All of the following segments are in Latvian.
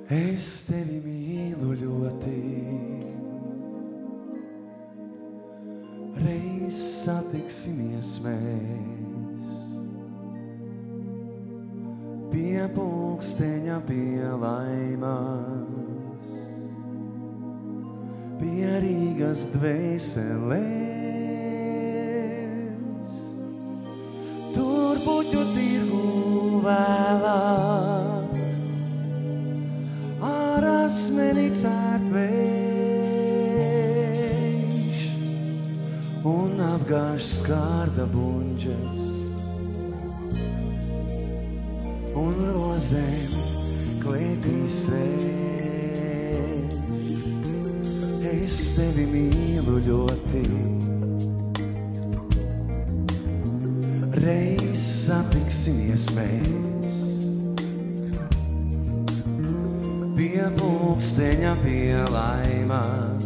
Es tevi mīlu ļoti, reiz satiksimies mēs, pie pulksteņa, pie laimas, pie Rīgas dvēselēs, tur puķu tirgu vēlāk. Asmeni cērt vējš un apgāž skārda buņģes un rozēm klētīs sēž. Es tevi mīlu ļoti, reiz satiksimies mēs, pie pulksteņa, pie laimas,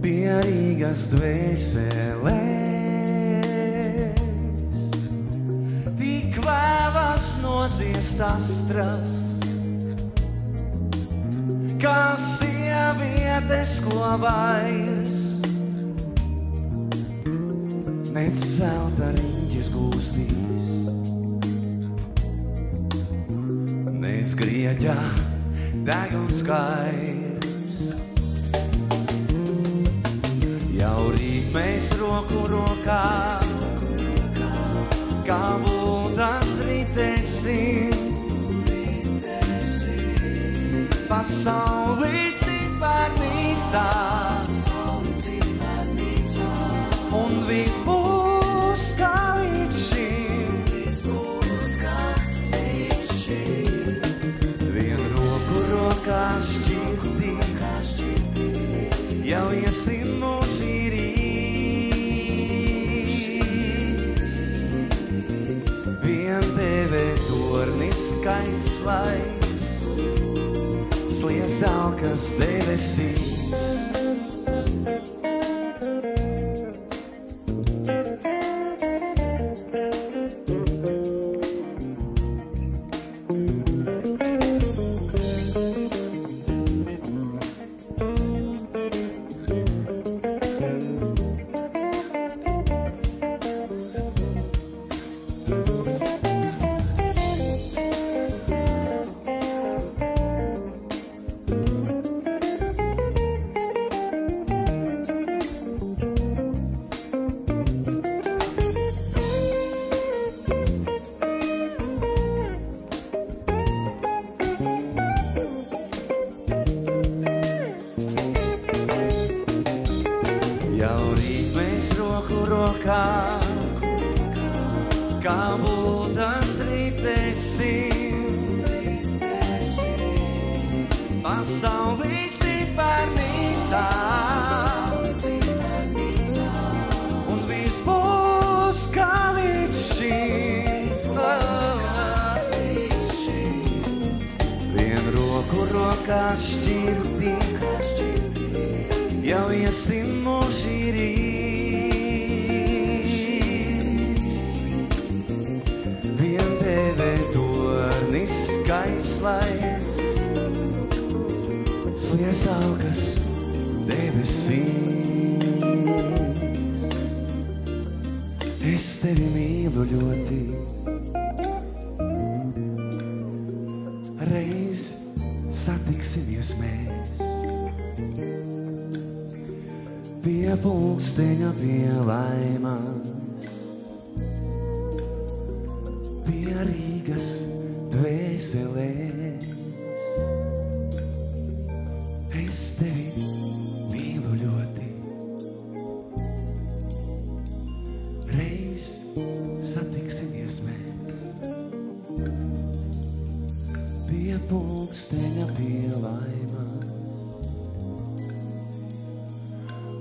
pie Rīgas dvēselēs. Tik vēlas nodziest astras, kā sievietes, ko vairs nec zelta riņķis gūstīs, nec Grieķā deguns skairs. Jau rīt mēs roku rokā, kā būtas ritēsim, pasaulī ciparnīcā, un viss būs kā līdz šim. Vien roku rokā šķirti, jau iesim mūžī rīt. Vien teve tornis kaislais, slies alkas debesīs. Kā būtas ritēsim, pasaulī ciparnīcā, un viss būs kā līdz šim. Vien roku rokā šķirti, jau iesim mūžī rīt. Tornis kaislais, slies alkas debesīs. Es tevi mīlu ļoti, reiz satiksimies mēs, pie pulksteņa, pie laimas, pie Rīgas dvēselēs. Es tevi mīlu ļoti, reiz satiksimies mēs, pie pulksteņa, pie laimas,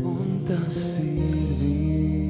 un tas ir viss.